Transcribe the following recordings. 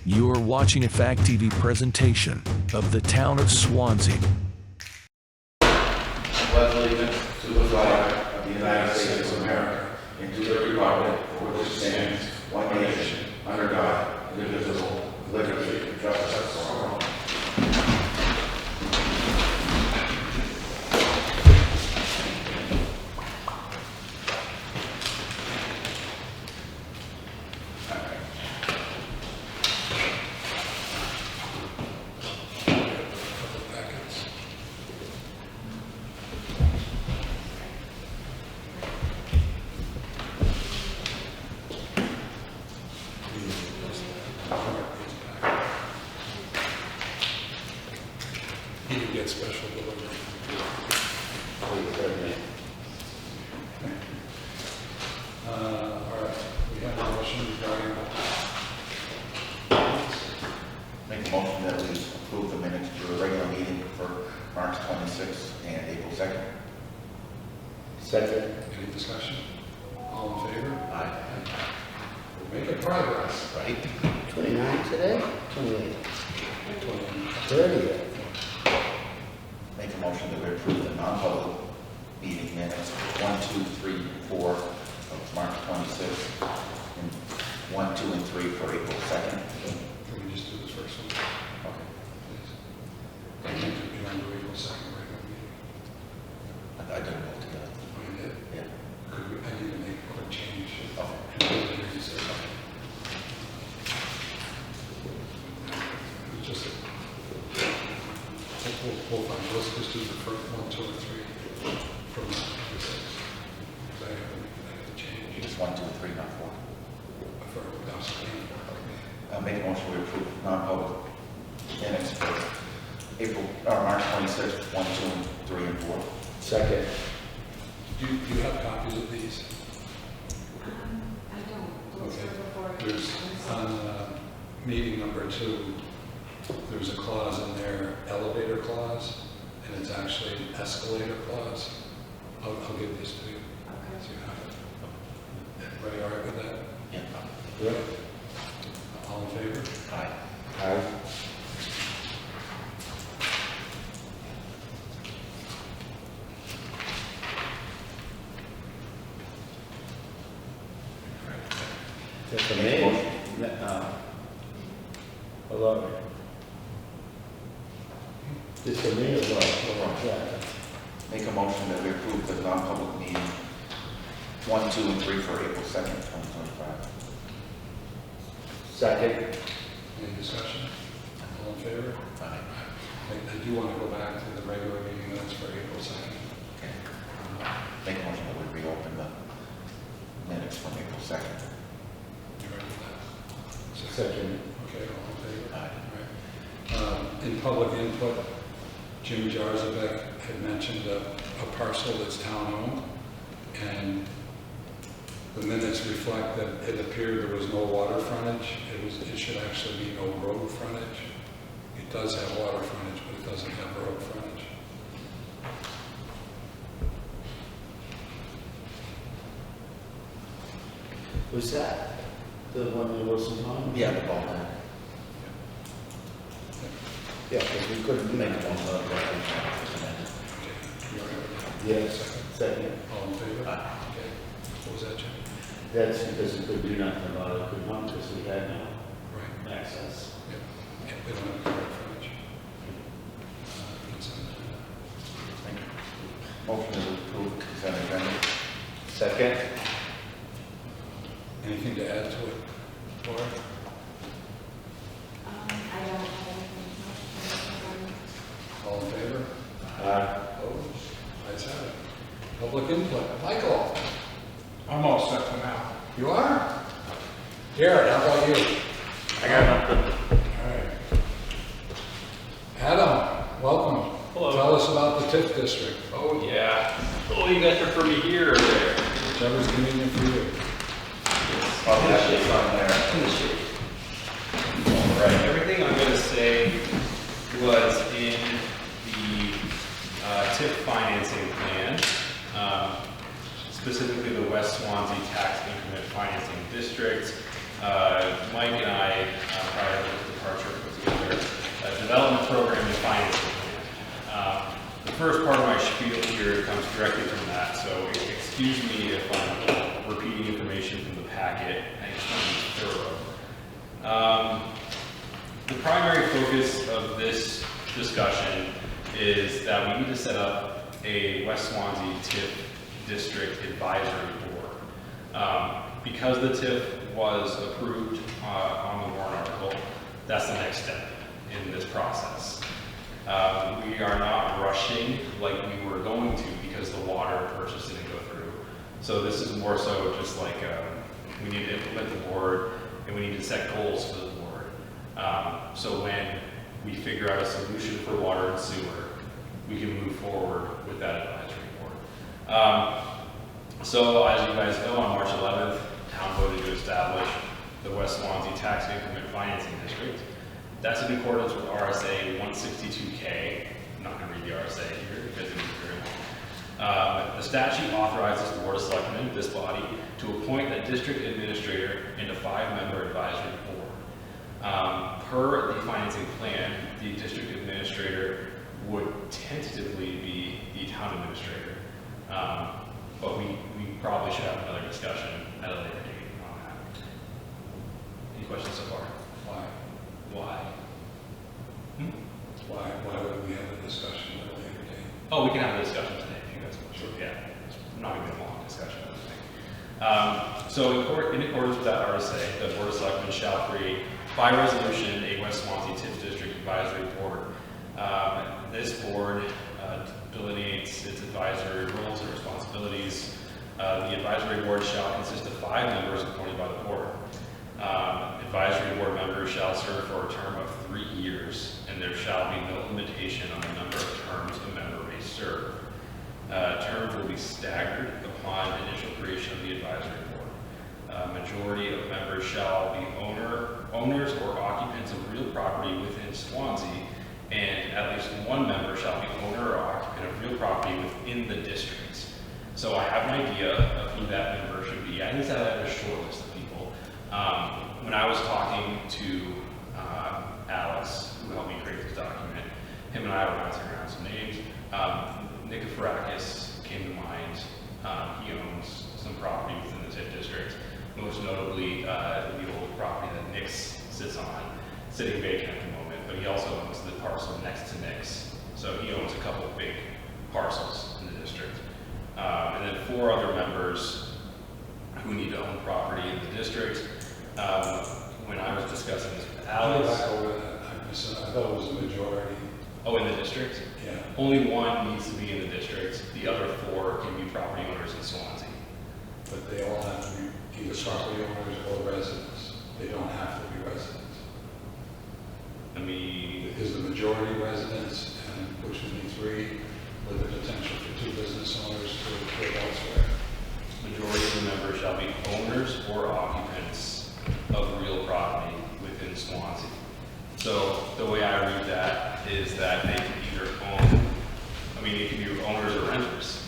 You are watching a Fact TV presentation of the town of Swanzey. Pledge allegiance to the flag of the United States of America and to the republic for which it stands, one nation, under God, indivisible, with liberty and justice for all. Special delivery. All right, we have a motion regarding. Make a motion that we approve the minutes for the regular meeting for March 26th and April 2nd. Second. Any discussion? All in favor? Aye. We're making progress. Right? 29 today? 28. 30th. Make a motion that we approve the non-public meeting minutes 1, 2, 3, 4 of March 26th and 1, 2, and 3 for April 2nd. Can we just do this first one? Okay. Please. And then you want to do April 2nd regular meeting? I didn't vote together. Oh, you did? Yeah. Could we, I need to make a quick change. Okay. It's just we'll find. Let's just do the first 1, 2, and 3 from the 6. I have to change. It's 1, 2, and 3, not 4. Make a motion we approve non-public minutes for March 26th, 1, 2, and 3, and 4. Second. Do you have copies of these? I don't. Those Okay. were before. There's on meeting number 2, there's a clause in there, elevator clause, and it's actually an escalator clause. I'll give this to you. Okay. So you have it. Everybody all right with that? Yeah. Yep. All in favor? Aye. Aye. Just a minute. Hello. Just a minute. Yeah. Make a motion that we approve the non-public meeting 1, 2, and 3 for April 2nd, 2025. Second. Any discussion? All in favor? Aye. I do want to go back to the regular meeting minutes for April 2nd. Okay. Make a motion that we reopen the minutes from April 2nd. You ready with that? Second. Okay, all in favor? Aye. All right. In public input, Jim Jarzabek had mentioned a parcel that's town-owned, and the minutes reflect that it appeared there was no water frontage. It should actually be no road frontage. It does have water frontage, but it doesn't have road frontage. Was that the one in Wilson Pond? Yeah, the ball then. Yeah, because we couldn't Make make a it. motion that we approve the minutes. Okay, you all right with that? Yes. Second. Second. All in favor? Aye. Okay. What was that, Jim? That's because we couldn't do nothing about it, could not, because we had no Right. access. Yep. Yeah, we don't have the road frontage. Consent agenda. Thank you. Motion to approve consent agenda. Second. Anything to add to it, Laura? I don't have anything. All in favor? Opposed? Ayes have it. Public input. Michael? I'm all set for now. You are? Jared, how about you? I got nothing. All right. Adam, welcome. Hello. Tell us about the TIF district. Oh, yeah. Oh, you guys are for me here or there? Whichever's convenient for you. Oh, that is on there. In the shade. All right. Everything I'm going to say was in the TIF financing plan, specifically the West Swanzey Tax Increment Financing District. Mike and I, prior to the program and financing plan. The first part of my spiel here comes directly from that, so excuse me if I'm repeating information from the packet. I just want to be thorough. The primary focus of this discussion is that we need to set up a West Swansea TIF District Advisory Board. Because the TIF was approved on the warrant article, that's the next step in this process. We are not rushing like we were going to because the water purchase didn't go through. So this is more so just like we need to implement the board and we need to set goals for the board. So when we figure out a solution for water and sewer, we can move forward with that advisory board. So as you guys know, on March 11th, town voted to establish the West Swansea Tax Increment Financing District. That's in accordance with RSA 162K. I'm not going to read the RSA here because it is very long. The statute authorizes the Board of Selectmen, this body, to appoint a district administrator and a 5-member advisory board. Per the financing plan, the district administrator would tentatively be the town administrator. But we probably should have another discussion at a later date on that. Any questions so far? Why? Why? Why would we have a discussion at a later date? Oh, we can have a discussion today if you guys want. Sure. Yeah, it's not going to be a long discussion, I don't think. So in accordance with that RSA, the Board of Selectmen shall create by resolution a West Swansea TIF District Advisory Board. This board delineates its advisory roles and responsibilities. The advisory board shall consist of 5 members appointed by the board. Advisory board members shall serve for a term of 3 years, and there shall be no limitation on the number of terms a member may serve. Terms will be staggered upon initial creation of the advisory board. Majority of members shall be owners or occupants of real property within Swansea, and at least 1 member shall be owner or occupant of real property within the districts. So I have an idea of who that member should be. I think that I have a short list of people. When I was talking to Alex, who helped me create this document, him and I were bouncing around some names. Nicoforakis came to mind. He owns some property within the TIF district, most notably the old property that Nick's sits on, sitting vacant at the moment, but he also owns the parcel next to Nick's. So he owns a couple of big parcels in the district. And then 4 other members who need to own property in the district. When I was discussing this with Alex. I thought it was a majority. Oh, in the district? Yeah. Only 1 needs to be in the district. The other 4 can be property owners in Swansea. But they all have to be either property owners or residents. They don't have to be residents. I mean, Is the majority residents, and which would be 3, with the potential for 2 business owners to live elsewhere? majority of the members shall be owners or occupants of real property within Swansea. So the way I read that is that they can either own, it can be owners or renters.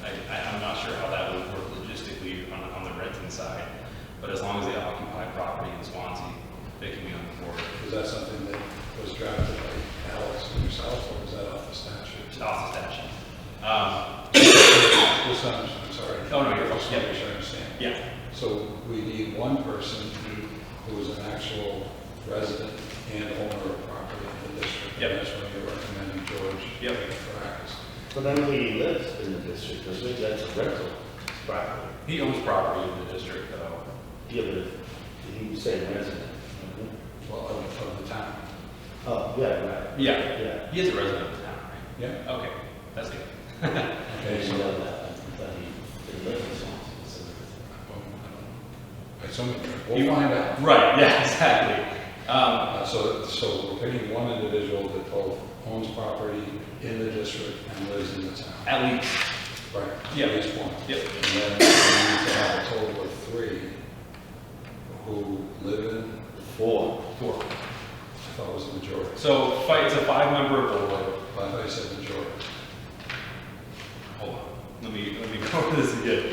I'm not sure how that would work logistically on the renting side, but as long as they occupy property in Swansea, they can be on the board. Is that something that was drafted by Alex and yourself, or was that off the statute? It's off the statute. I'm sorry. Oh, no, you're fine. Just want to make sure I understand. Yeah. So we need 1 person who is an actual resident and owner of property in the district. Yep. And that's why you're recommending George. Yep. Farrakis. But I mean, he lives in the district, doesn't he? That's a rental property. He owns property in the district, though. Yeah, but if he was saying resident. Well, of the town. Oh, yeah, right. Yeah. Yeah. He is a resident of the town, Yeah. right? Okay, that's good. I Okay, didn't so, know that. I thought he lived in Swansea. we'll find out. Right, yeah, exactly. So we're picking 1 individual that both owns property in the district and lives in the town. At least, Right. Yeah. At least 1. Yep. And then we need to have a total of 3 who live in, 4. I thought it was a majority. so it's a 5-member board. I thought you said majority. Hold on, let me go over this again.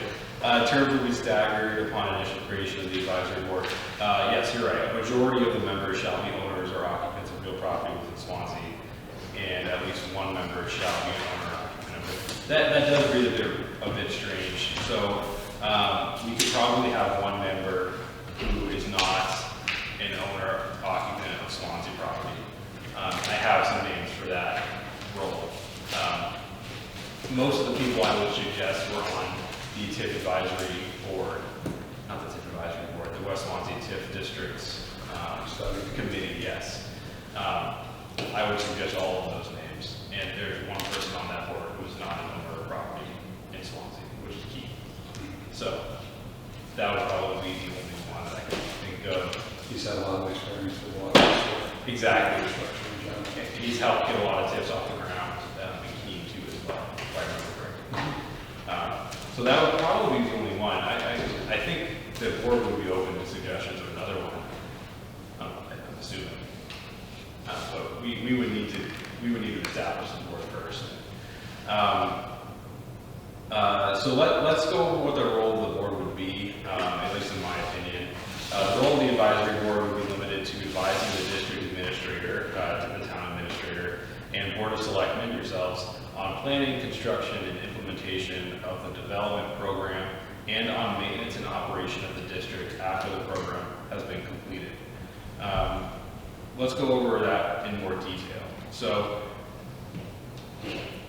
Terms will be staggered upon initial creation of the advisory board. Yes, you're right. A majority of the members shall be owners or occupants of real property within Swanzey, and at least one member shall be an owner occupant of it. That does read a bit strange. So we could probably have one member who is not an owner occupant of Swanzey property. I have some names for that role. Most of the people I would suggest were on the TIF advisory board, not the TIF advisory board, the West Swansea TIF District's committee, yes. I would suggest all of those names. And there's one person on that board who's not an owner of property in Swansea, which is key. So that would probably be the only one that I can think of. He's had a lot of experience with water. Exactly. Infrastructure in general. And he's helped get a lot of tips off the ground, and keen too as well, if I remember correctly. So that would probably be the only one. I think the board would be open to suggestions of another one. I'm assuming. But we would need to establish the board first. So let's go over what the role of the board would be, at least in my opinion. The role of the advisory board would be limited to advising the district administrator, to the town administrator, and board of selectmen, yourselves, on planning, construction, and implementation of the development program, and on maintenance and operation of the district after the program has been completed. Let's go over that in more detail. So,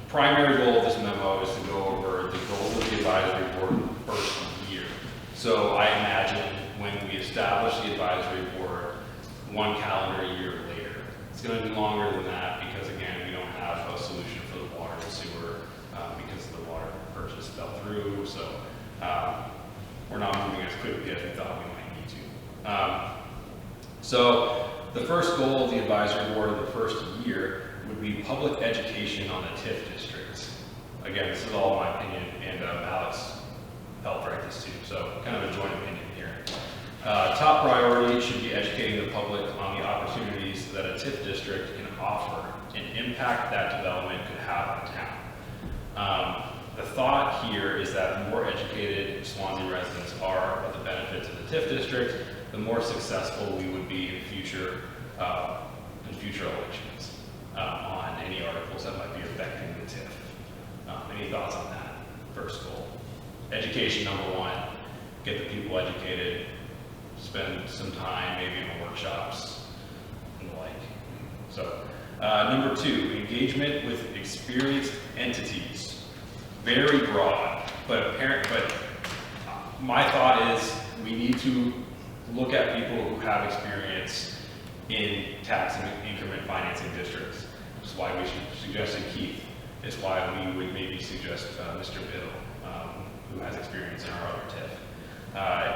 primary goal of this memo is to go over the goals of the advisory board the first year. So I imagine when we establish the advisory board 1 calendar year later. It's going to be longer than that because, again, we don't have a solution for the water and sewer because the water purchase fell through. So we're not moving as quickly as we thought we might need to. So the first goal of the advisory board in the first year would be public education on the TIF districts. Again, this is all my opinion, and Alex helped write this too, so kind of a joint opinion here. Top priority should be educating the public on the opportunities that a TIF district can offer and impact that development could have on town. The thought here is that the more educated Swansea residents are of the benefits of the TIF district, the more successful we would be in future elections on any articles that might be affecting the TIF. Any thoughts on that? First goal. Education, number one. Get the people educated. Spend some time maybe in workshops and the like. So, number two, engagement with experienced entities. Very broad, but my thought is we need to look at people who have experience in tax and increment financing districts. Which is why we suggested Keith. It's why we would maybe suggest Mr. Biddle, who has experience in our other TIF.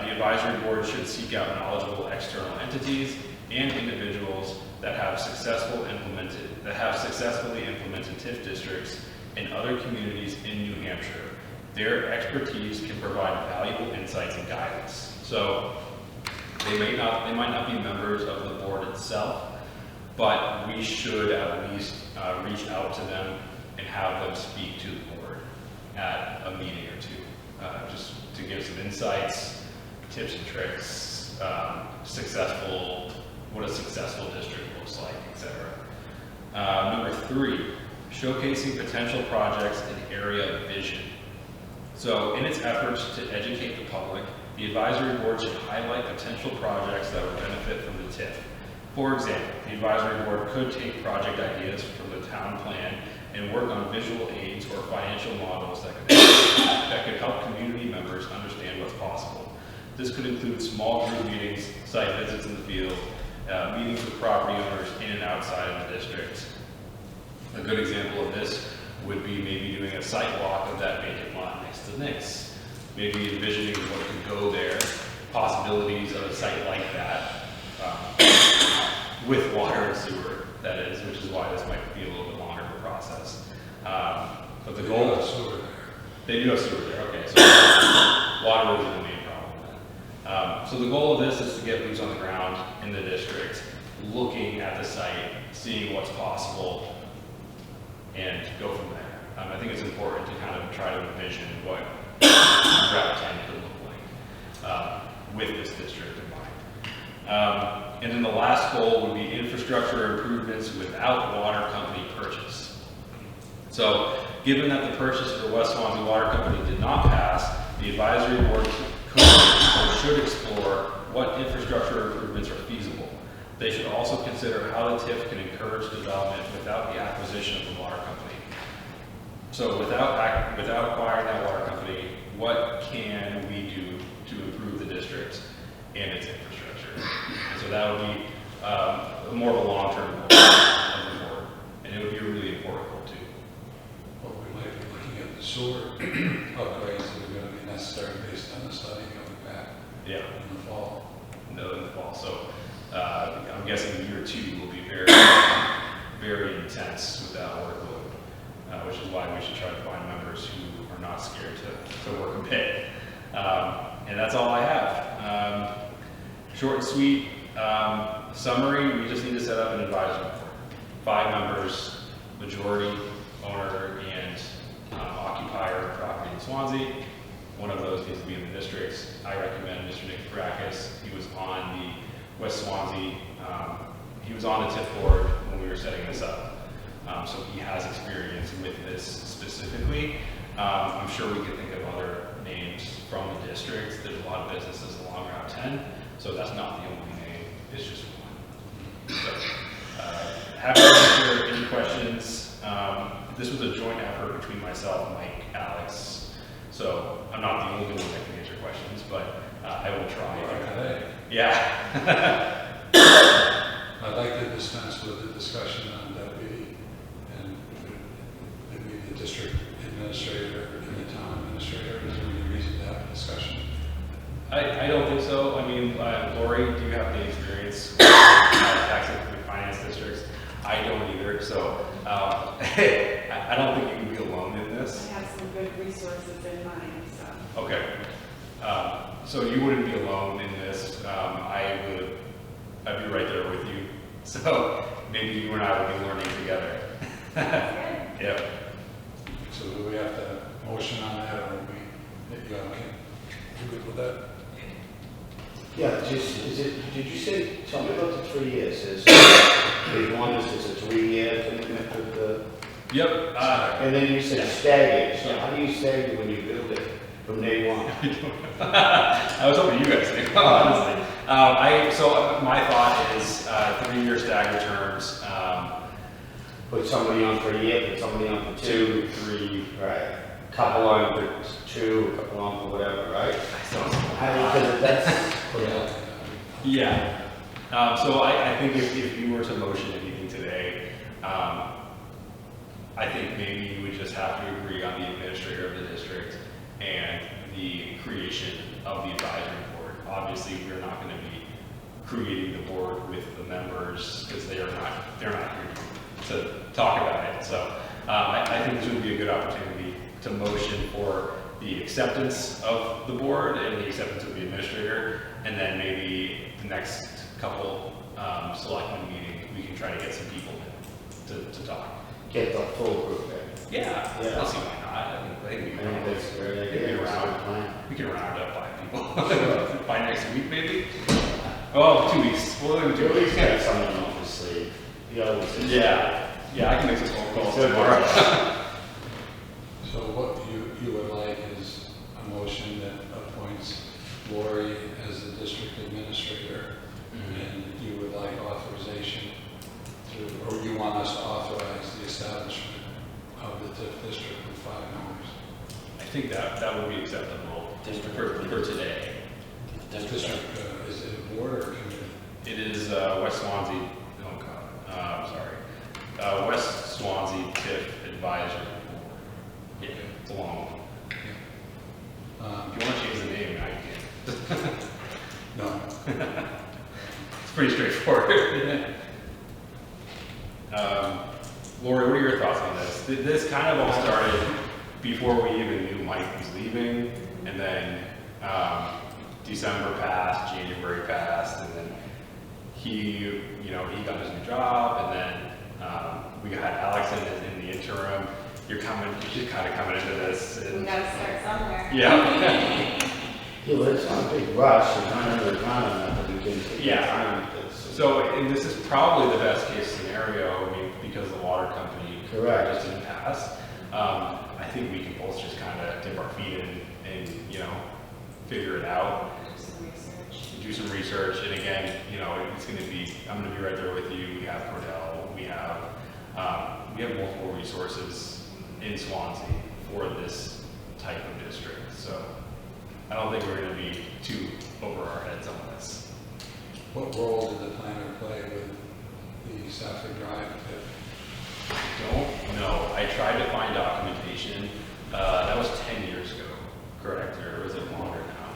The advisory board should seek out knowledgeable external entities and individuals that have successfully implemented TIF districts in other communities in New Hampshire. Their expertise can provide valuable insights and guidance. So they might not be members of the board itself, but we should at least reach out to them and have them speak to the board at a meeting or two, just to give some insights, tips and tricks, what a successful district looks like, etc. Number three, showcasing potential projects and area of vision. So in its efforts to educate the public, the advisory board should highlight potential projects that would benefit from the TIF. For example, the advisory board could take project ideas from the town plan and work on visual aids or financial models that could help community members understand what's possible. This could include small group meetings, site visits in the field, meetings with property owners in and outside of the district. A good example of this would be maybe doing a site walk of that vacant lot next to Nick's. Maybe envisioning what could go there, possibilities of a site like that, with water and sewer, that is, which is why this might be a little bit longer of a process. But the goal is sewer there. They do have sewer there, okay, so water would be the main problem then. So the goal of this is to get boots on the ground in the district, looking at the site, seeing what's possible, and go from there. I think it's important to kind of try to envision what Route 10 could look like with this district in mind. And then the last goal would be infrastructure improvements without water company purchase. So, given that the purchase of the West Swanzey Water Company did not pass, the advisory board could or should explore what infrastructure improvements are feasible. They should also consider how the TIF can encourage development without the acquisition of the water company. So without acquiring that water company, what can we do to improve the district and its infrastructure? And so that would be more of a long-term goal of the board, and it would be a really important goal too. Well, we might be looking at the sewer upgrades that are going to be necessary based on the study coming back Yeah, in the fall. no, in the fall. So I'm guessing year 2 will be very, very intense with that workload, which is why we should try to find members who are not scared to work and pay. And that's all I have. Short and sweet summary, we just need to set up an advisory board. 5 members, majority, owner, and occupier of property in Swanzey. One of those needs to be in the districts. I recommend Mr. Nick Brakis. He was on the West Swanzey, he was on the TIF board when we were setting this up. So he has experience with this specifically. I'm sure we could think of other names from the district. There's a lot of businesses along Route 10, so that's not the only name, it's just one. So, happy to answer any questions. This was a joint effort between myself, Mike, Alex, so I'm not the only one that can answer questions, but I will try. Okay. Yeah. I'd like to dispense with the discussion on deputy and maybe the district administrator and the town administrator. Is there any reason to have a discussion? I don't think so. I mean, Lori, do you have any experience with tax and finance districts? I don't either. So I don't think you can be alone in I this. have some good resources in mind, so. Okay. So you wouldn't be alone in this. I'd be right there with you. So maybe you and I would be learning together. Yep. So do we have to motion on that, or you okay? You good with that? Yeah, did you say, tell me about the 3 years, they want us, it's a 3-year commitment with the, Yep. and then you said staggered, so how do you stagger when you build it from day one? I was hoping you guys think, honestly. So my thought is 3-year stagger terms, Put somebody on for a year, put somebody on for 2, 3. right? Couple on for 2, a couple on for whatever, right? Because that's, Yeah. So I think if you were to motion anything today, I think maybe you would just have to agree on the administrator of the district and the creation of the advisory board. Obviously, we're not going to be creating the board with the members because they're not here to talk about it. So I think this would be a good opportunity to motion for the acceptance of the board and the acceptance of the administrator, and then maybe the next couple selectmen meetings we can try to get some people to talk. get the full group in. Yeah, Yeah. I'll see why not. I think we I can think that's a great idea. It's a good plan. we can round up 5 people by next week maybe. Oh, 2 weeks. We'll do 2 At weeks. least have someone off the sleeve. You always say. Yeah, I can make some phone calls Good. tomorrow. So what you would like is a motion that appoints Lori as the district administrator, and you would like authorization to, or you want us to authorize the establishment of the TIF district with 5 members. I think that would be acceptable for today. District, is it a board or a committee? It is West Swanzey, oh God, I'm sorry. West Swanzey TIF Advisory Board. Yeah, it's a long one. If you want to change the name, now you can. No. It's pretty straightforward. Lori, what are your thoughts on this? This kind of all started before we even knew Mike was leaving, and then December passed, January passed, and then he got his new job, and then we got Alex in the interim. You're just kind of coming into this. We gotta start somewhere. Yeah. Yeah, well, it's not a big rush, it's not under the economy, that we can. Yeah, so, and this is probably the best case scenario, I mean, because the water company Correct. just didn't pass. I think we can both just kind of dip our feet in and, you know, figure it out, do some research, and again, you know, it's gonna be, I'm gonna be right there with you. We have Cordell, we have multiple resources in Swanzey for this type of district, so I don't think we're gonna be too over our heads on this. What role did the planner play with the Stafford Drive pit? Don't know. I tried to find documentation. That was 10 years ago, correct? Or was it longer now?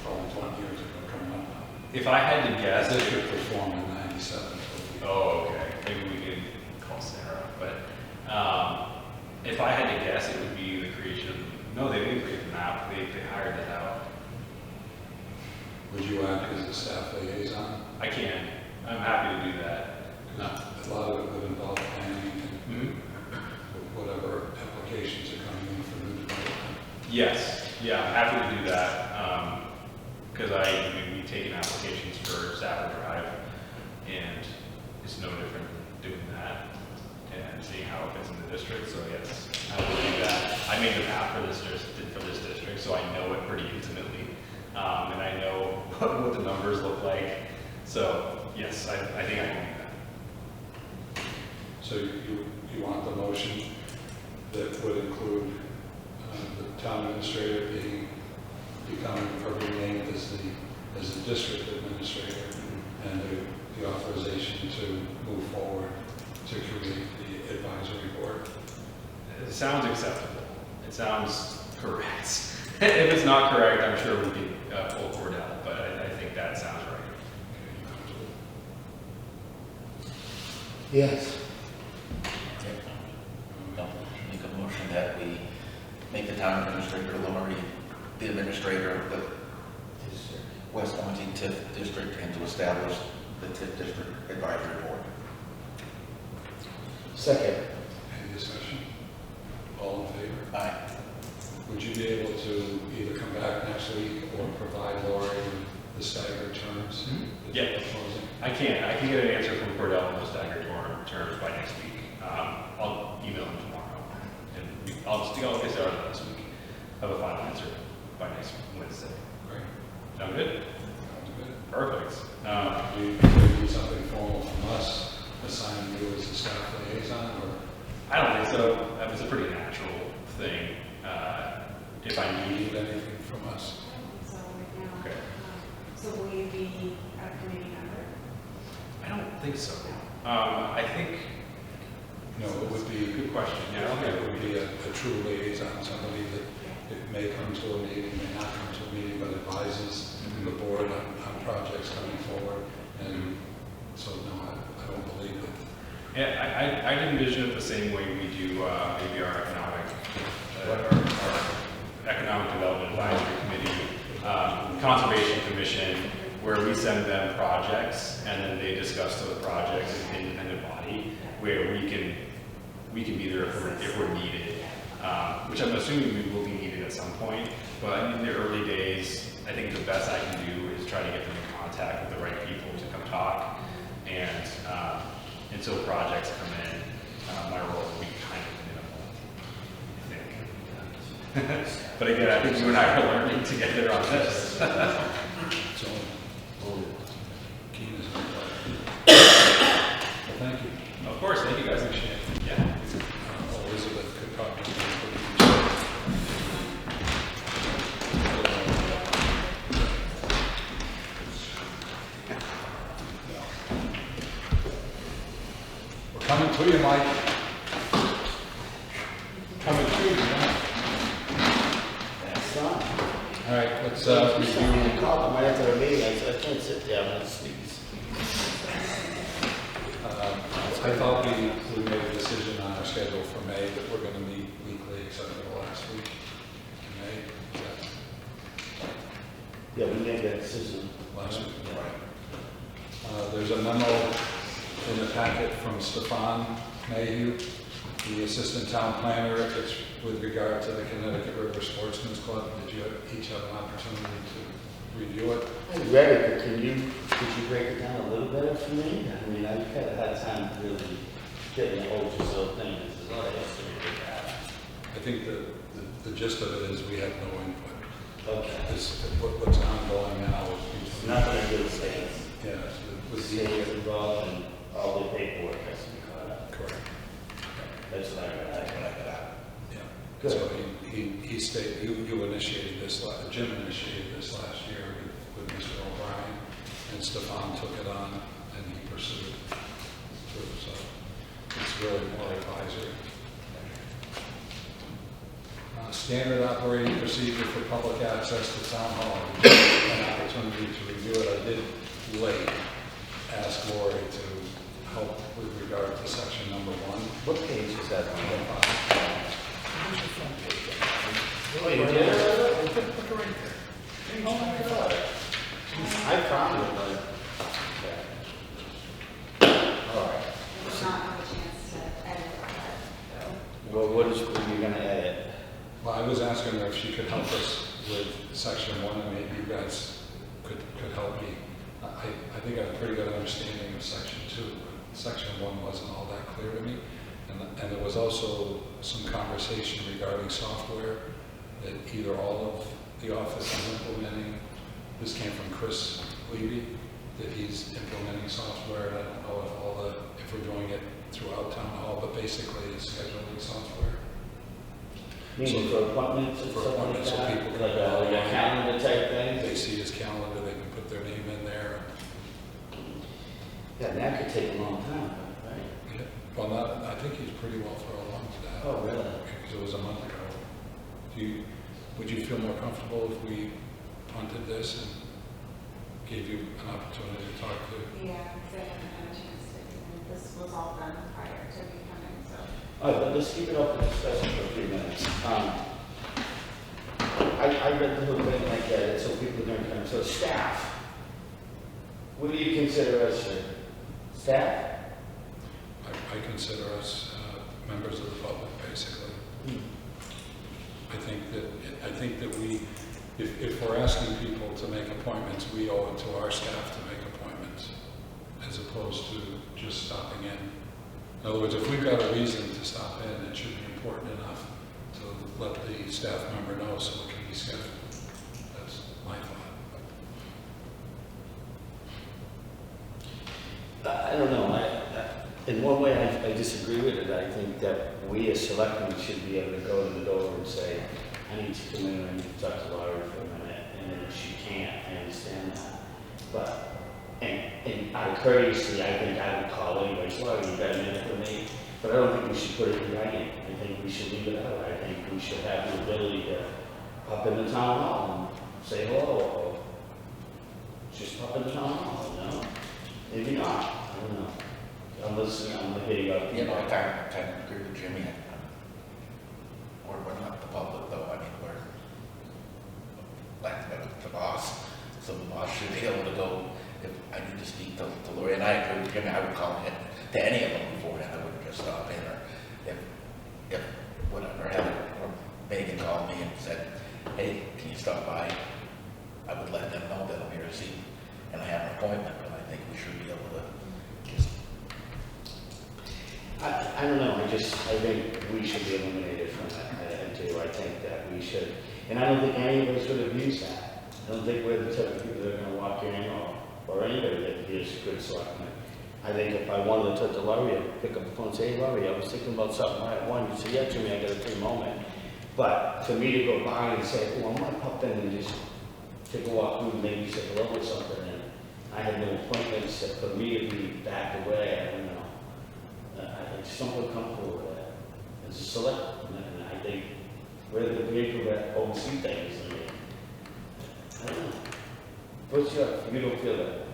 Probably 20 years ago, coming up. If I had to guess, This district was formed in 97. oh, okay. Maybe we could call Sarah. But if I had to guess, it would be the creation of, no, they didn't create the map. They hired it out. Would you act as a staff liaison? I can. I'm happy to do that. A lot of it would involve planning Mhm. and whatever applications are coming in for new development. Yes, yeah, I'm happy to do that, because we've taken applications for Stafford Drive, and it's no different than doing that, and seeing how it fits in the district, so yes, I will do that. I made the map for this district, so I know it pretty intimately, and I know what the numbers look like, so yes, I think I can do that. So you want the motion that would include the town administrator becoming renamed as the district administrator, and the authorization to move forward to create the advisory board? It sounds acceptable. It sounds correct. If it's not correct, I'm sure we can pull Cordell, but I think that sounds right. Yes. I'll make a motion that we make the town administrator, Lori, the administrator of the West Swansea TIF district, and to establish the TIF district advisory board. Second. Any discussion? All in favor? Aye. Would you be able to either come back next week or provide Lori with the staggered terms? that Yeah. you're proposing? I can get an answer from Cordell on the staggered terms by next week. I'll email him tomorrow, and I'll get started this week. Have a final answer by next Wednesday. Great. Sound good? Sounds good. Perfect. Do you need something formal from us, assigning you as a staff liaison, or? I don't think so. It's a pretty natural thing. If I Do you need need anything from us? So right now, Okay. so will you be a committee member? I don't think so. I think, No, it would be, good question. Yeah, I don't think it it would would be be. a true liaison, somebody that it may come to a meeting, may not come to a meeting, but advises the board on projects coming forward. And so, no, I don't believe that. Yeah, I'd envision it the same way we do maybe our economic development advisory committee, conservation commission, where we send them projects and then they discuss those projects as an independent body, where we can be there if we're needed, which I'm assuming we will be needed at some point. But in the early days, I think the best I can do is try to get them in contact with the right people to come talk, and until projects come in, my role will be kind of minimal, I think. But again, I think you and I are learning together on this. So, keen as well, thank you. Of course, thank you guys. Appreciate it. Yeah. Elizabeth could probably. We're coming to you, Mike. Coming to you, Mike. That's fine. All right, let's You review. called me after the meeting, I can't sit there, I'm gonna sneeze. I thought we made a decision on our schedule for May that we're going to meet weekly, except for the last week in May. Yeah, we made that decision. Last week. There's a memo in the packet from Stephon, Mehu, the assistant town planner. It's with regard to the Connecticut River Sportsman's Club. Did you each have an opportunity to review it. I read it, but could you break it down a little better for me? I mean, I've kind of had time to really get the whole gist of the thing. There's a lot of history with that. I think the gist of it is we have no input. Okay. What's ongoing now is It's between, nothing to do with states. yeah, The with state is involved and all the paperwork has to be caught up. correct. That's what I read. That's what I got out. Yeah. Good. So he stated, you initiated this, Jim initiated this last year with Mr. O'Brien, and Stephon took it on, and he pursued it through, so it's really more advisory. Standard operating procedure for public access to town hall. An opportunity to review it. I did late ask Lori to help with regard to section number 1. What page is that on? Where's the front page? Oh, you did it? Look it right there. Oh my God. I found it, but. All right. I did not have a chance to edit that. Well, what is, what are you gonna edit? Well, I was asking her if she could help us with section 1, and maybe you guys could help me. I think I have a pretty good understanding of section 2, but section 1 wasn't all that clear to me. And there was also some conversation regarding software that either all of the office is implementing. This came from Chris Levy, that he's implementing software. And I don't know if we're doing it throughout town hall, but basically it's scheduling software. Meaning for appointments and For stuff like appointments, so that? people can Like a calendar type thing? They see his calendar, they can put their name in there. Yeah, and that could take a long time, right? Yeah. Well, I think he's pretty well far along to that. Oh, really? Because it was a month ago. Would you feel more comfortable if we punted this and gave you an opportunity to talk to? Yeah, because I haven't had a chance to, and this was all done prior to me coming, so. All right, but let's keep it up for discussion for a few minutes. I read the whole thing like that, so people don't come. So staff, what do you consider us staff? I consider us members of the public, basically. I think that we, if we're asking people to make appointments, we owe it to our staff to make appointments, as opposed to just stopping in. In other words, if we've got a reason to stop in, it should be important enough to let the staff member know so it can be scheduled. That's my thought. I don't know. In one way, I disagree with it. I think that we as selectmen should be able to go to the door and say, I need to come in and I need to talk to Laurie for a minute, and then she can't. I understand that. But, and out of courtesy, I think I would call anyway, Laurie, you got a minute for me? But I don't think we should put it in writing. I think we should leave it out. I think we should have the ability to pop in the town hall and say hello, or just pop in the town hall, you know? Maybe not. I don't know. I'm listening, I'm looking up. You know, I kind of agree with Jimmy. We're not the public, though. I mean, we're like the boss. So the boss should be able to go, if I need to speak to Lori, and I agree with Jimmy, I would call in to any of them beforehand. I wouldn't just stop in, or if whatever, or Megan called me and said, hey, can you stop by? I would let them know that I'm here to see, and I have an appointment, but I think we should be able to just. I don't know, I think we should be eliminated from that. I do, I think that we should, and I don't think any of us would abuse that. I don't think we're the type of people that are gonna walk in or anybody that is good selectmen. I think if I wanted to talk to Laurie, I'd pick up the phone and say, hey Laurie, I was thinking about something right at one. You'd say, yeah, Jimmy, I got a free moment. But for me to go by and say, oh, I might pop in and just take a walk through, maybe say hello or something, and I had no appointments, that for me to be backed away, I don't know. I just don't feel comfortable with that. As a selectman, and I think we're the people that oversee things. I don't know. What's your, you don't feel that?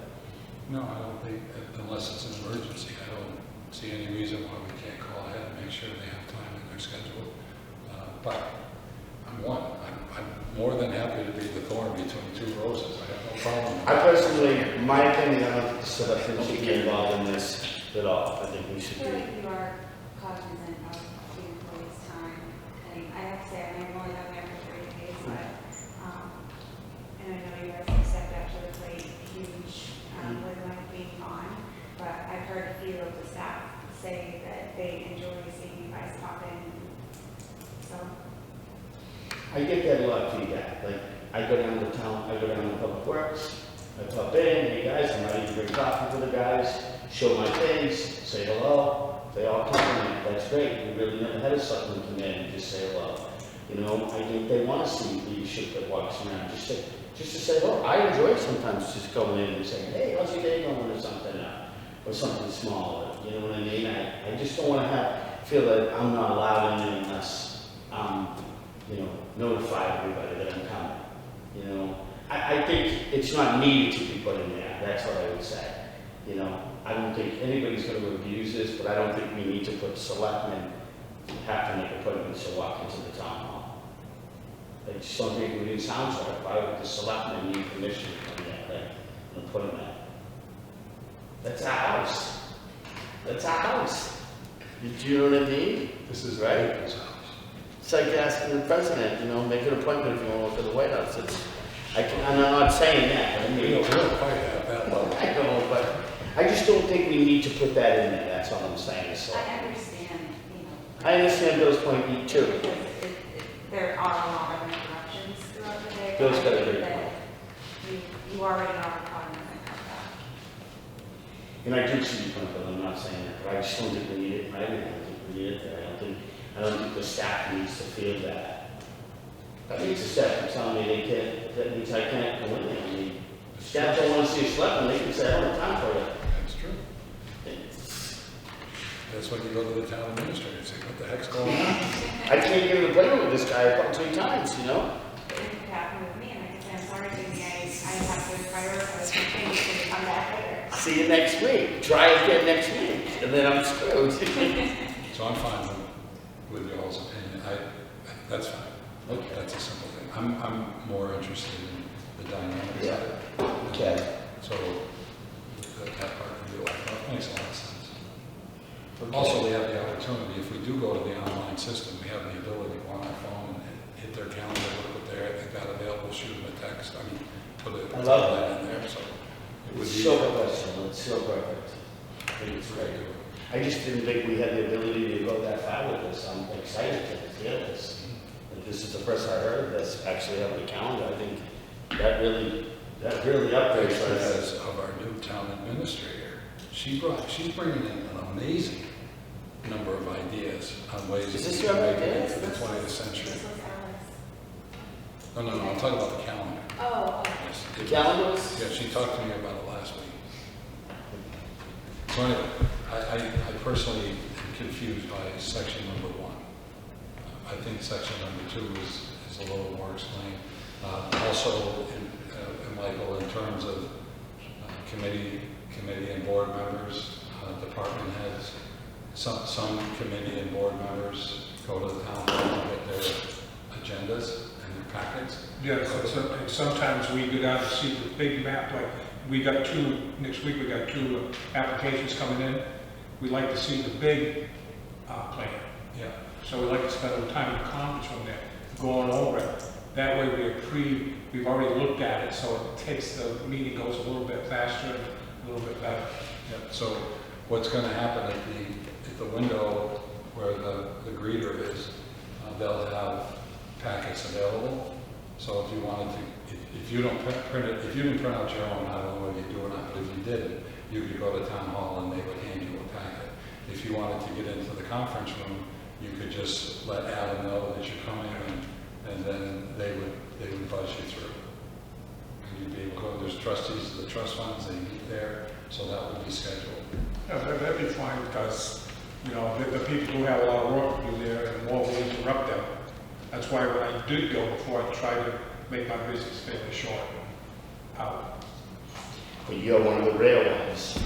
No, I don't think, unless it's an emergency, I don't see any reason why we can't call ahead and make sure they have time in their schedule. But I'm more than happy to be the thorn between two roses. I have no problem. I personally, my opinion, I don't think the selectmen should be involved in this at all. I think we I should feel be. like you are cognizant of the employee's time, and I have to say, I mean, I've only been there for 3 days, but, and I know you guys have with Mike being gone, but I've heard a few of the staff say that they enjoy seeing you guys pop in. So, I get that a lot of feedback, like, I go down to town, I go down to Public Works, I pop in, hey guys, I'm ready to bring coffee for the guys, show my face, say hello, they all compliment, that's great, we really never had a selectman come in and just say hello. You know, I think they want to see leadership that walks around, just to say, oh, I enjoy sometimes just going in and saying, hey, how's your day going, or something, or something small, you know what I mean? I just don't want to feel that I'm not allowed in unless I'm, you know, notify everybody that I'm coming, you know? I think it's not needed to be put in there, that's what I would say. You know, I don't think anybody's going to abuse this, but I don't think we need to put selectmen have to make appointments to walk into the town hall. I just don't think it sounds right. Why would the selectmen need permission from that, an appointment? That's our house. That's our house. Do you know what I mean? This is right. People's house. It's like asking the president, you know, make an appointment if you want to go to the White House. I'm not saying that, but I mean, We don't quite have that level. I know, but I just don't think we need to put that in there. That's all I'm saying. So I understand, you know. I understand Bill's point too. Because there are a lot of interruptions throughout the day. Bill's got a great that point. You already are requiring that. And I do see your point, but I'm not saying that. But I just don't think we need it. I don't think we need it there. I don't think the staff needs to feel that. That means the staff are telling me they can't, that means I can't go in there. I mean, staff don't want to see a selectman, they can say, I don't have time for it. That's true. That's when you go to the town administrator and say, what the heck's going on? I can't get an appointment with this guy about 3 times, you know? It could happen with me, and I could say, I'm sorry, Jamie, I have to prioritize some things to come back later. See you next week. Try again next week, and then I'm screwed. So I'm fine with y'all's opinion. That's fine. Okay. That's a simple thing. I'm more interested in the dynamics of it. Okay. So that part can be left off. Makes a lot of sense. Also, we have the opportunity, if we do go to the online system, we have the ability to go on our phone and hit their calendar, look what they've got available, shoot them a text. I mean, put I love that. in there. So it would It's be so professional, it's so perfect. I think it's great. I just didn't think we had the ability to go that far with this. I'm excited to hear this. This is the first I heard of this, actually having a calendar. I think that really upgrades us. As of our new town administrator, she's bringing in an amazing number of ideas on ways Is that this we can your make idea? it for the 20th century. This was Alice. No, I'm talking about the calendar. Oh, okay. Yes, The calendar was? Yeah, she talked to me about it last week. So anyway, I personally am confused by section number 1. I think section number 2 is a little more explained. Also, Michael, in terms of committee and board members, department heads, some committee and board members go to the town hall and get their agendas and their packets. Yeah, and sometimes we go down to see the big map, like next week we got 2 applications coming in. We like to see the big plan. Yeah. So we like to spend a little time in the conference room there, going over it. That way we've already looked at it, so it takes the meeting goes a little bit faster and a little bit better. Yeah, so what's going to happen at the window where the greeter is, they'll have packets available. So if you wanted to, if you don't print it, if you didn't print out your own, I don't know whether you do or not, but if you did, you could go to town hall and they would hand you a packet. If you wanted to get into the conference room, you could just let Adam know that you're coming and then they would buzz you through. And you'd be able to go, there's trustees of the trust funds, they meet there, so that would be scheduled. Yeah, that'd be fine, because, you know, the people who have a lot of work to do there, and more will interrupt them. That's why when I did go before, I tried to make my business fairly short out. But you're one of the rare ones.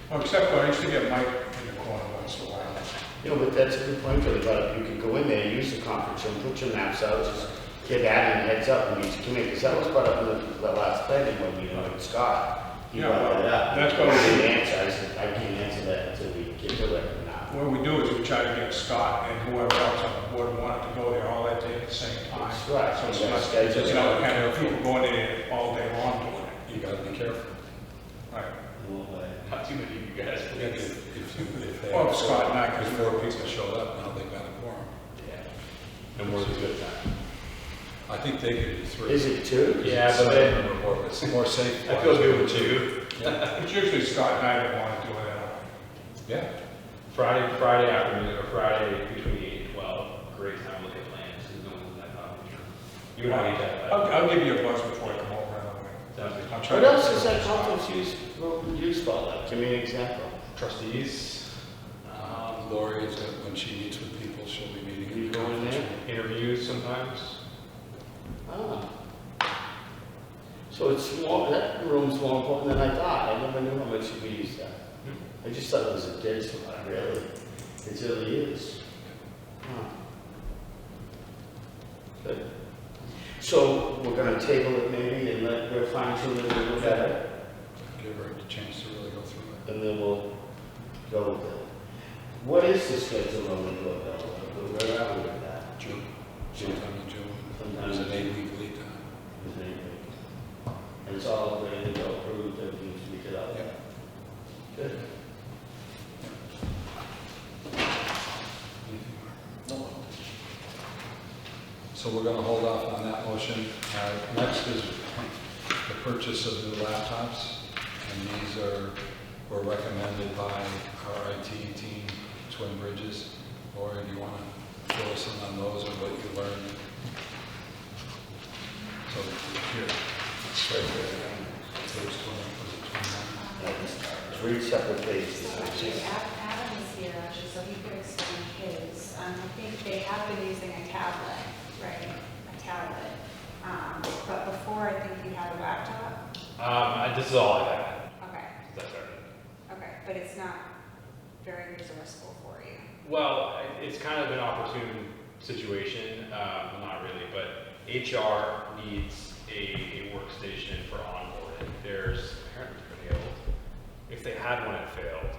Well, except for I used to get Mike in the corner once in a while. You know, but that's a good point, Billy, but you could go in there, use the conference room, put your maps out, just give Adam a heads up when you come in, because that was brought up in the last planning board meeting with Scott. He Yeah, brought that up. that's what I we didn't did. answer, I said, I can't answer that until we get to it now. What we do is we try to get Scott and whoever else on the board who wanted to go there all that day at the same time. That's right. So it's You gotta not, schedule you know, it. kind of people going in all day long doing it. You gotta be careful. what way? Not too many of you guys, Yeah, please. if they Well, have Scott and I, 'cause if we- 4 people showed up, now they've got a quorum. Yeah. No more than good time. I think they could do 3. Is it 2? Yeah, but then, Report, it's more safe. I feel good with 2. Yeah. It's usually Scott and I that want to do it anyway. Yeah. Friday afternoon, or Friday between 8 and 12, great time to look at plans, because no one's in that conference room. You and I need that. I'll give you a buzz before I come over anyway. Sounds good. I'll try What to- else is that conference used for? Like, give me an example. Trustees, Lori is, when she meets with people, she'll be meeting You in the go in conference there? room. interviews sometimes. Ah. So it's more, that room's more important than I thought. I never knew how much we used that. I just thought it was a dead spot, really. It really is. Huh. Good. So we're gonna table it maybe and let her fine tune it a little better, Give her a chance to really go through it. and then we'll go with it. What is the schedule on the doorbell? Where are we with that? June, sometime in June. Sometimes There's an it's 8-week lead time. And it's all ready to go, approved, everything's tweaked out. Yep. Good. No. So we're going to hold off on that motion. Next is the purchase of new laptops, and these were recommended by our IT team, Twin Bridges. Lori, do you want to fill us in on those and what you learned? So here, it's right there. Page 20, Three separate pages. So actually, Adam is here, actually, so he could explain his. I think they have been using a tablet, right? A tablet. But before, I think you had a laptop. This is all I have. Okay, That's right. okay, but it's not very resourceful for you. Well, it's kind of an opportune situation, well, not really, but HR needs a workstation for onboarding. There's, apparently it's pretty old. If they had one, it failed.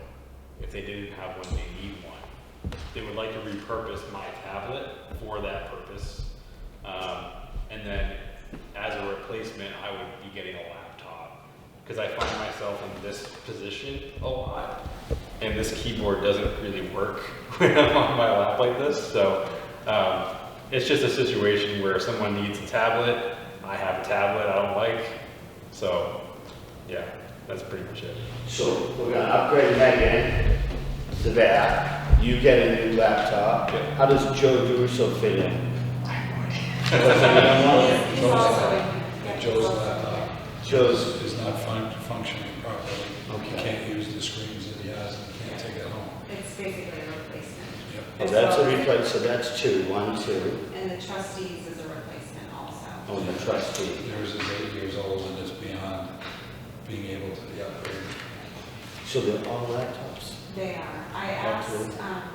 If they didn't have one, they need one. They would like to repurpose my tablet for that purpose. And then as a replacement, I would be getting a laptop. Because I find myself in this position a lot. And this keyboard doesn't really work when I'm on my lap like this. So it's just a situation where someone needs a tablet. I have a tablet I don't like. So yeah, that's pretty much it. So we're gonna upgrade Megan to that. You get a new laptop. Yep. How does Joe DeRusso fit in? He's also in. Yeah, he's Joe's also in. laptop Joe's, is not functioning properly. He Okay. can't use the screens that he has and he can't take it home. It's basically a replacement. Yep. oh, that's a replace, so that's 2, 1, 2. And the trustees is a replacement also. Oh, the trustee. Yours is 8 years old and it's beyond being able to be upgraded. So they're all laptops? They are. I asked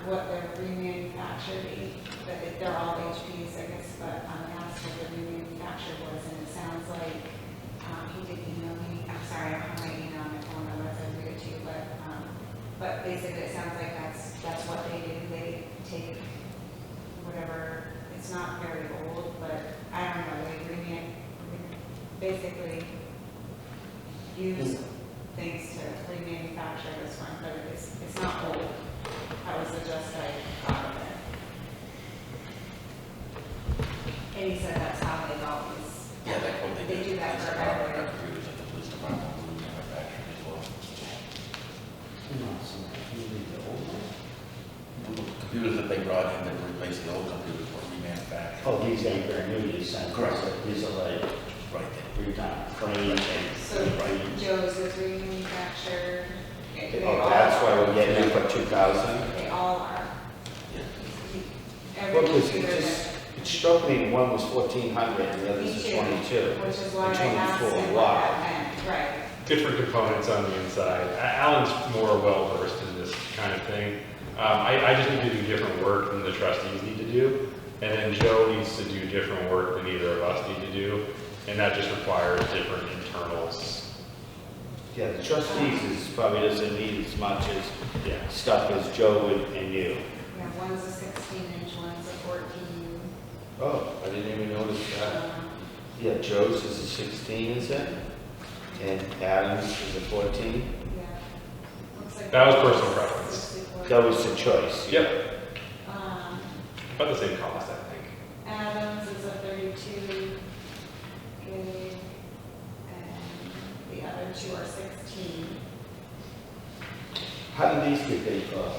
what their remanufactured, but they're all HPs, I guess, but I asked what the remanufactured was, and it sounds like, he did email me, I'm sorry, I don't have my email on my phone, otherwise I'd read it to you, but basically it sounds like that's what they do. They take whatever, it's not very old, but I don't know, they basically use things to remanufacture this one, but it's not old. That was the just I thought of it. And he said that's how they've always, Yeah, that's what they do. They do that That's for how our every- computers at the police department will manufacture as well. No, so you need the old one? The computers that they brought in that replaced the old computers were remanufactured. Oh, these ain't brand new, these are. Correct. These are like Right there. redone, clean and. so Joe's is remanufactured. They Oh, all that's why are. we're getting it for 2,000? They all are. Yeah. Every What was it, computer just, it struck me, one was 1,400 and the other Me is too. 22. Which is why I And asked 24, him what why? that meant, right. Different components on the inside. Alan's more well versed in this kind of thing. I just need to do different work than the trustees need to do. And then Joe needs to do different work than either of us need to do. And that just requires different internals. Yeah, the trustees is, probably doesn't need as much as Yeah. stuff as Joe and you. Yeah, one's a 16-inch, one's a 14. Oh, I didn't even notice that. Yeah, Joe's is a 16, is it? And Adam's is a 14? Yeah, That was personal preference. 64. That was the choice. Yep. Um, About the same cost, I think. Adams is a 32 gig, and the other two are 16. How did these get paid for?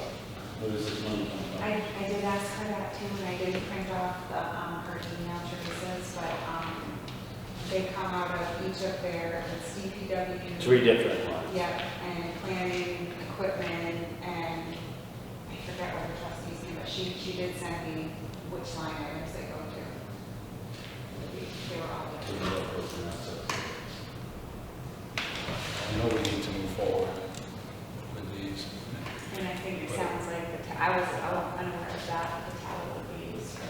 Where does this money come from? I did ask her that too, and I didn't print off the, her email traces, but, they come out of each of their, it's DPW. 3 different ones. Yep, and planning, equipment, and I forget what the trustee's name, but she did send me which line items they go to. They were all there. I know we need to move forward with these. And I think it sounds like I was unaware of that, the towel would be used for.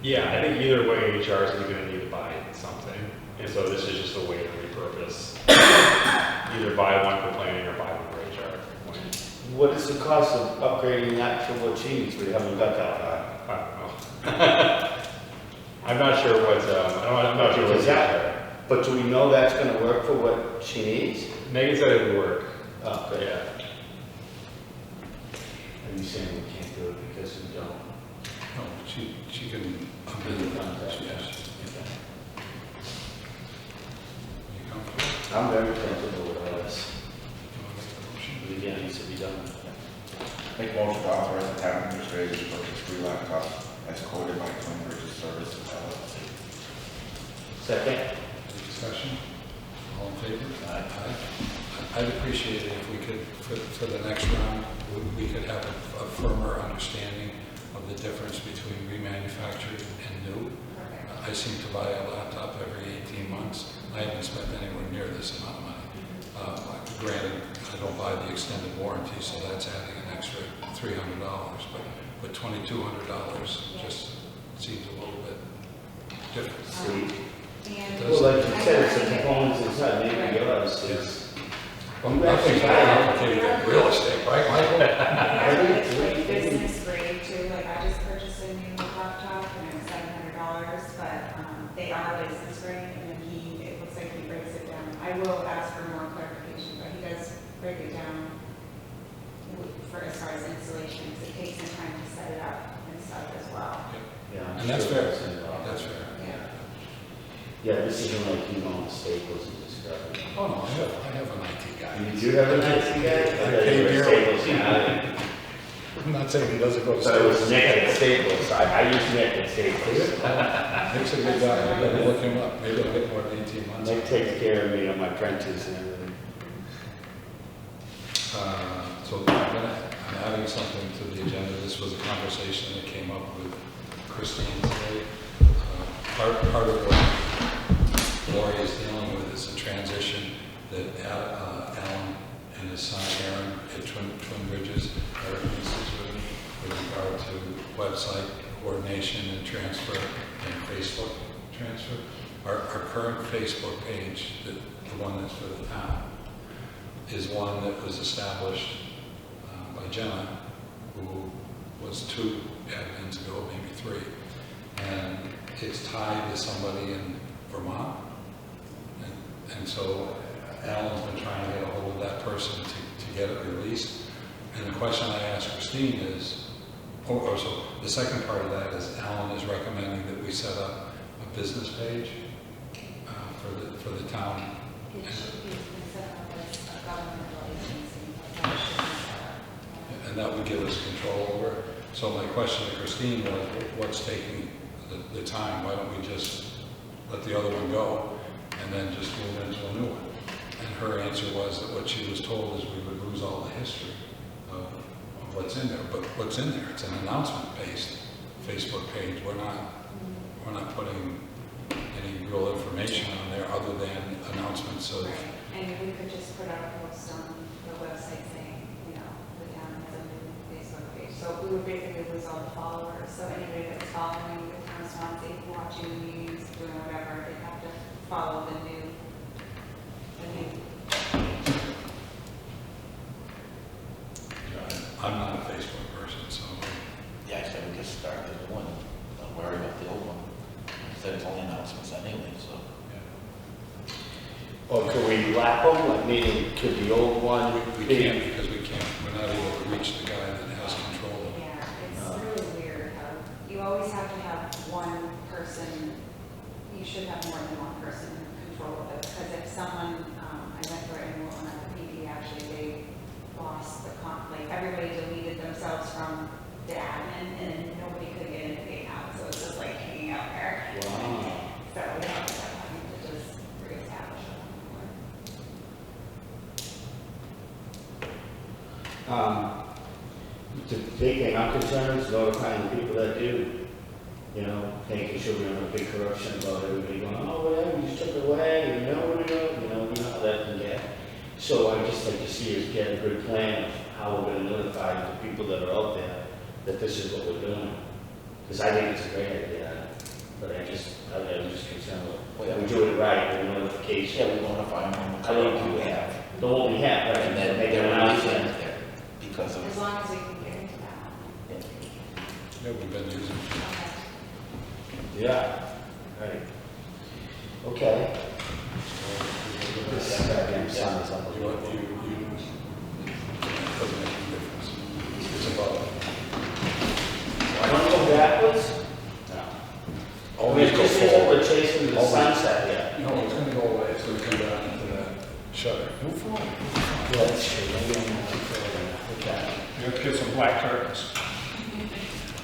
Yeah, I think either way, HR is going to need to buy something. And so this is just a way to repurpose. Either buy one for planning or buy one for HR. What is the cost of upgrading that for what she needs? We haven't got that far. I don't know. I'm not sure what, I'm not sure what's that. But do we know that's gonna work for what she needs? Megan said it would work. Oh, good. Yeah. Are you saying we can't do it because we don't? No, she can Be in contact, yes. Okay. You comfortable? I'm very comfortable with all this. You want to make the motion? But again, it needs to be done. Make a motion to authorize the town administrator to purchase 3 laptops as quoted by Twin Bridges Services LLC. Second? Any discussion? All in favor? Aye. I'd appreciate it if we could, for the next round, we could have a firmer understanding of the difference between remanufactured and new. I seem to buy a laptop every 18 months. I haven't spent anywhere near this amount of money. Granted, I don't buy the extended warranty, so that's adding an extra $300, but $2,200 just seems a little bit different. See? And. Well, like you said, it's the components inside, maybe yours is. Well, nothing's more complicated than real estate, right, Michael? Yeah, it's like business grade too, like I just purchased a new laptop and it was $700, but, they are business grade and then it looks like he breaks it down. I will ask for more clarification, but he does break it down for as far as installation, because it takes some time to set it up and stuff as well. Yeah. And that's fair. That's That's fair. Yeah. Yeah, this isn't like you own Staples and just stuff. Oh, no, I have an IT guy. You do have a IT guy? I thought you pay were dearly. Staples, yeah. I'm not saying he doesn't go to So it was Staples. Nick at Staples. I use Nick at Staples. Nick's a good guy, I gotta look him up, maybe I'll get more than 18 months. Nick takes care of me on my printers and everything. So I'm adding something to the agenda. This was a conversation that came up with Christine today. Part of what Lori is dealing with is a transition that Alan and his son Aaron at Twin Bridges are instituting with regard to website coordination and transfer and Facebook transfer. Our current Facebook page, the one that's for the town, is one that was established by Jenna, who was 2 admins ago, maybe 3. And it's tied to somebody in Vermont. And so Alan's been trying to get a hold of that person to get it released. And the question I asked Christine is, so the second part of that is Alan is recommending that we set up a business page for the town. It should be set up as a governmental agency. That should be set up. And that would give us control over it. So my question to Christine was, what's taking the time? Why don't we just let the other one go and then just move into a new one? And her answer was that what she was told is we would lose all the history of what's in there. But what's in there? It's an announcement-based Facebook page. We're not putting any real information on there other than announcements of. Right. And we could just put out a post on the website saying, the town has a new Facebook page. So we would basically lose all the followers. So anybody that's following the town of Swanzey, watching the meetings, doing whatever, they have to follow the new. I'm not a Facebook person, so. Yeah, I said we just started the one. Don't worry about the old one. I said it's only announcements anyway, so. Or could we lap them, like meaning could the old one We be? can't because we can't one person, you should have more than one person in control of it, because if someone, I went through it in one of the PD, actually, they lost the like, everybody deleted themselves from the admin, and nobody could get into the account, so it's just like hanging out there. Wow. So we have to just reestablish it. The big thing I'm concerned is notifying the people that do, you know, making sure we don't have big corruption about everybody going, oh, whatever, you just took it away, you know how that can get. So I'd just like to see us get a good plan of how we're gonna notify the people that are out there that this is what we're doing. Because I think it's a great idea, but I'm just concerned with, we do it right, with notification. Yeah, we notify them, I don't what we do have. The what we have, right, And then make they an will announcement. there because As of, long as we can get into that one. Yeah, we've been using. Okay. Yeah, right. Okay. You know, doesn't make any difference. It's above. I don't go backwards. no. Always go forward. We're chasing the Always. sunset, yeah. No, it's gonna go away, it's gonna come down into that shutter. Move forward. Yeah, that's true. Maybe I'm not too far. Okay. You have to get some black curtains.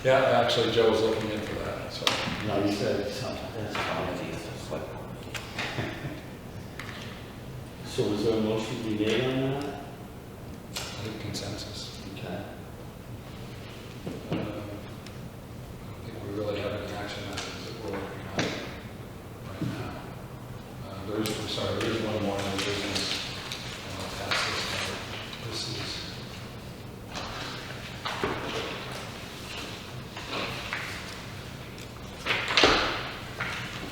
Yeah, actually, Joe was looking into that, so. No, you said something. That's fine. It's like, So was there a motion to be made on that? I think consensus. Okay. I don't think we really have any action methods that we're working on right now. There is one more new business. I'll pass this down. This is.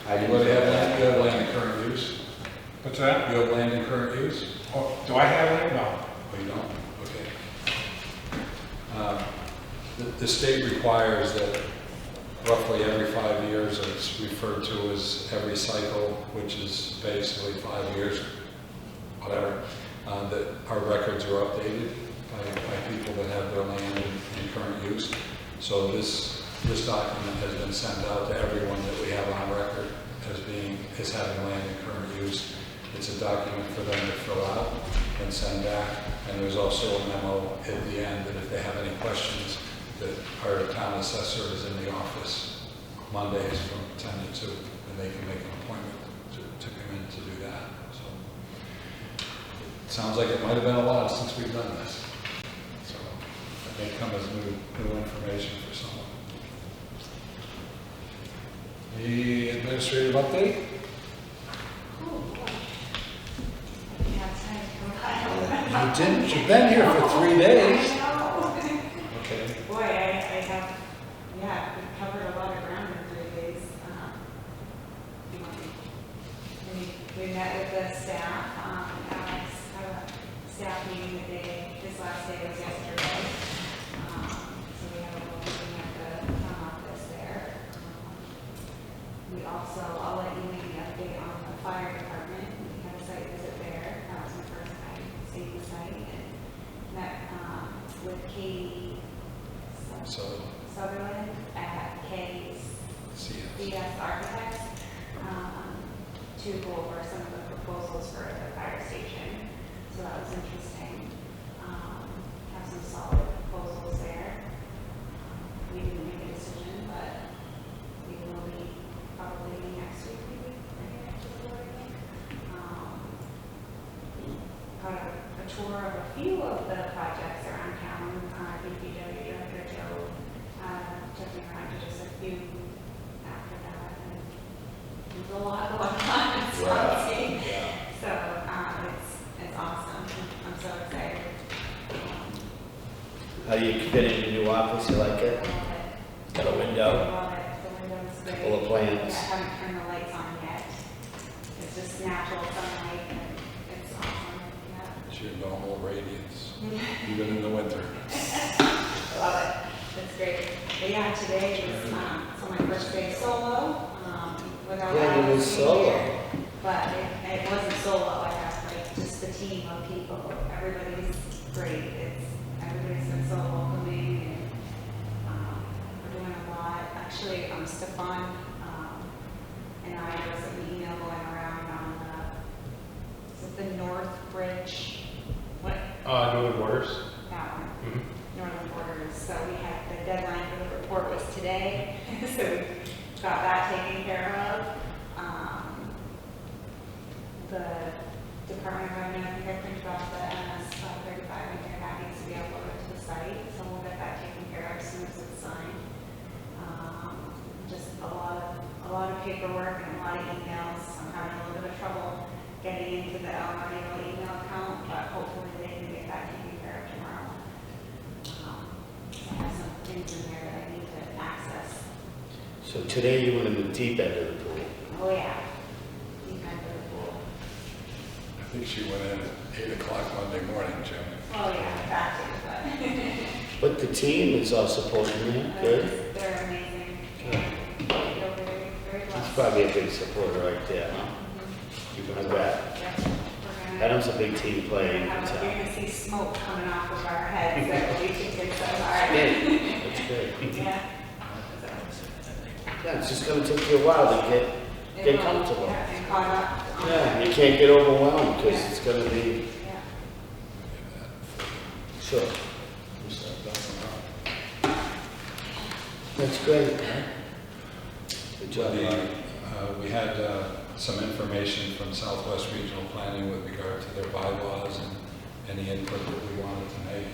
Anybody have land? You have land in current use? What's that? You have land in current use? Oh, do I have it? No. Oh, you don't? Okay. The state requires that roughly every 5 years, it's referred to as every cycle, which is basically 5 years, whatever, that our records are updated by people that have their land in current use. So this document has been sent out to everyone that we have on record as having land in current use. It's a document for them to fill out and send back. And there's also a memo at the end that if they have any questions, that our town assessor is in the office Mondays from 10 to 2, and they can make an appointment to come in to do that. So it sounds like it might have been a while since we've done this. So it may come as new information for someone. The administrative update? You didn't, you've been here for 3 days. Okay. Boy, I have, yeah, we've covered a lot of ground in 3 days. We met with the staff, Alex had a staff meeting the day, his last day was yesterday. So we have a little meeting at the town office there. We also, I'll let you maybe update on the fire department. We had a site visit there. That was my first time seeing the site, and met with Katie Sutherland at K's BS Architects to go over some of the proposals for the fire station. So that was interesting. Have some solid proposals there. We didn't make a decision, but we will be probably next week, maybe, bring it to the board, I think. Got a tour of a few of the projects around town. DPW Director Joe took me around to just a few after that. And there's a lot going on in Swanzey. So it's awesome. I'm so excited. How do you fit in your new office? You like it? I love it. Got a window? I love it. The window's great. Couple of plants. Yeah, I haven't turned the lights on yet. It's just natural sunlight and it's awesome. Yeah. It's your normal radiance, even in the winter. Love it. It's great. But yeah, today is so my first day solo. Without Yeah, you Alex was being solo. here. But it wasn't solo. I have like just a team of people. Everybody's great. Everybody's been so welcoming, and we're doing a lot. Actually, Actually, Stephon and I, there was an email going around on is it the North Bridge? What? Northern Borders? That one. Mm-hmm. Northern Borders. So we had, the deadline for the report was today, so we got that taken care of. The Department of Revenue, I think I printed off the MS 35, and that needs to be uploaded to the site, so we'll get that taken care of as soon as it's signed. Just a lot of paperwork and a lot of emails. I'm having a little bit of trouble getting into the Elmarino email account, but hopefully they can get that taken care of tomorrow. I have some things in there that I need to access. So today you went in the deep end of the pool. Oh yeah, deep end of the pool. I think she went in at 8 o'clock Monday morning, Jim. Oh yeah, that too, But the team is all supporting you, but good? they're amazing. I feel very, very He's blessed. probably a big supporter right there, huh? I bet. Yep. We're gonna- Adam's a big team player in You're town. gonna see smoke coming off of our heads that we should get so hard. Good, that's good. Yeah. Yeah, it's just gonna take you a while to get comfortable. Yeah, and caught up. Yeah, you can't get overwhelmed, because it's gonna be, Yeah. sure. That's great, huh? Good job. We had some information from Southwest Regional Planning with regard to their bylaws and any input that we wanted to make.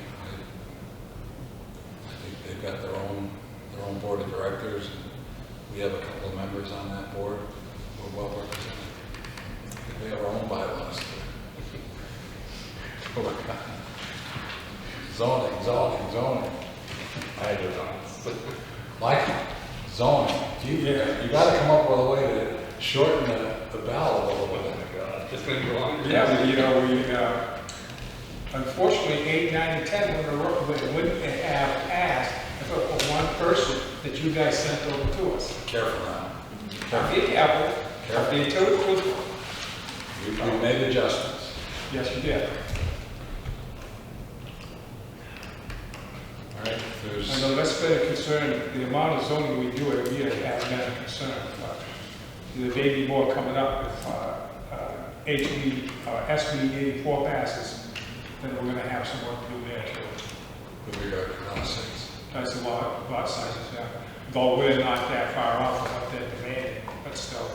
I think they've got their own board of directors. We have a couple of members on that board. We're well represented. I think we have our own bylaws. Zoning. I do not. Like zoning. You gotta come up with a way to shorten the ballot a little bit. It's going to go on. Yeah, but, you know, we, unfortunately, 8, 9, and 10 wouldn't have passed if it were one person that you guys sent over to us. Careful now. I'm being careful, I'm being truthful. We made adjustments. Yes, you did. All right, I know that's been a concern, the amount of zoning we do every year has been a concern. But there may be more coming up with SB 84 passes, then we're going to have some work to do there too. with regard to class 6. That's a lot sizes, yeah. Though we're not that far off of what they're demanding, but still.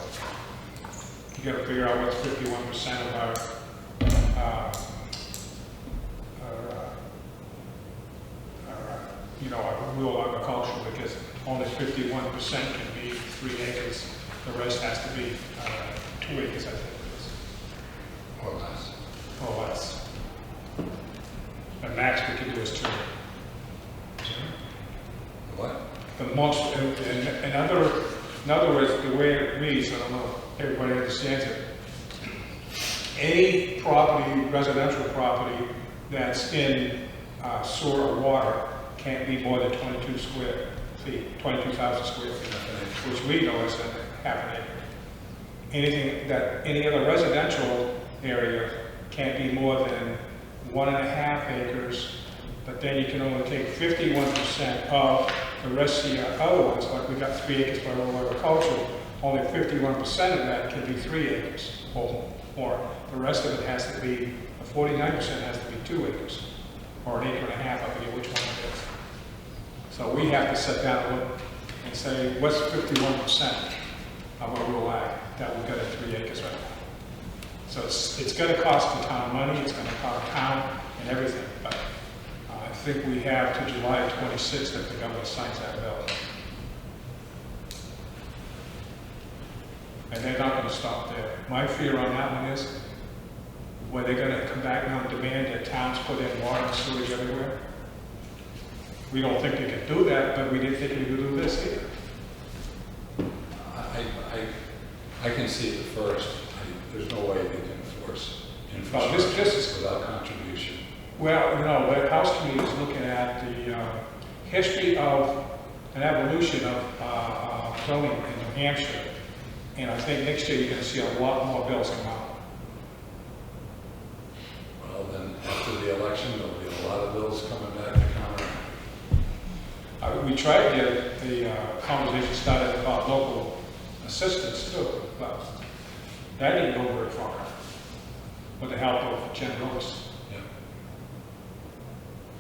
You gotta figure out what's 51% of our rural agricultural, because only 51% can be 3 acres. The rest has to be 2 acres, I think it is, Or less. or less. The max we can do is 2. What? The most, in other words, the way it reads, I don't know if everybody understands it. Any property, residential property that's in sewer or water can't be more than 22 square feet, 22,000 square feet, which we know is a half an acre. Anything that, any other residential area can't be more than 1.5 acres, but then you can only take 51% of the rest of the other ones, like we got 3 acres for rural agriculture, only 51% of that can be 3 acres or more. The rest of it has to be, 49% has to be 2 acres, or 1.5 acres, I forget which one it is. So we have to sit down and look and say, what's 51% of our rural ag that we've got at 3 acres right now? So it's going to cost the town money, it's going to cost town and everything, but I think we have to July 26th that the governor signs that bill. And they're not going to stop there. My fear on that one is, where they're going to come back and demand that towns put in water and sewage everywhere. We don't think they can do that, but we didn't think we could do this either. I can see it first. There's no way they can enforce Well, this infrastructure without contribution. Well, you know, the House Committee is looking at the history of an evolution of zoning in New Hampshire. And I think next year you're going to see a lot more bills come out. Well, then after the election, there'll be a lot of bills coming back to counter. We tried to get the conversation started about local assistance too, but that didn't go very far with the help of Jen Rose. Yeah.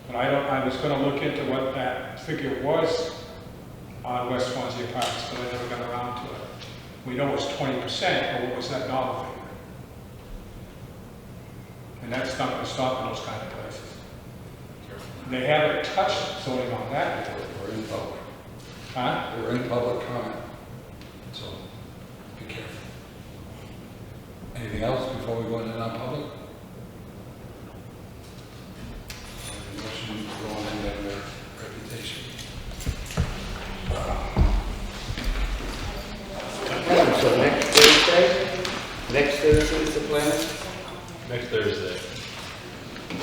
But I was gonna look into what that figure was on West Swansea Apartments, but I never got around to it. We know it's 20%, but what was that dollar figure? And that's not gonna stop in those kind of places. They haven't touched zoning on that yet. We're in public. Huh? We're in public comment, so be careful. Anything else before we go into non-public? Motion to go on in their reputation. So next Thursday is the plan? Next Thursday. I'm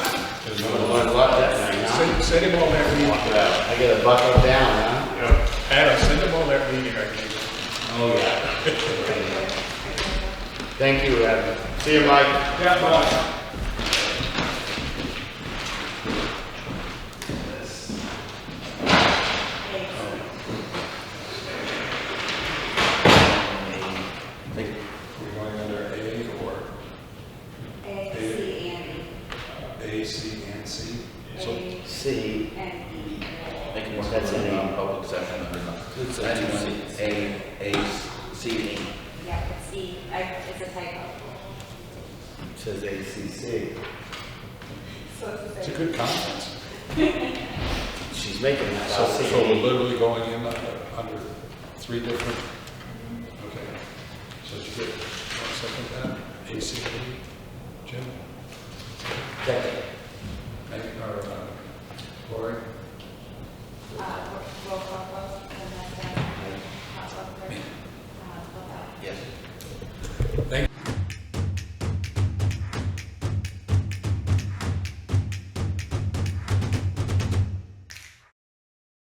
gonna lock that night, huh? Send him all that meeting. I gotta buckle down, huh? Adam, send him all that meeting, I think. Oh, yeah. Thank you, Adam. See you, Mike. Yeah, bye. We're going under A or A, C, and E. A, C, and C? So A, C. and E. Make a motion That's for an A. non-public session under A, C, and E. Yeah, it's E. It's a typo. It says ACC. So it's the it's a same. good conference. She's making that. So I'll see. we're literally going in under three different, okay. So did you get one second that? A, C, and E? Jim? Second. Or Lori? Roll call vote, and that's, Yes. vote out. Yes. Thank you.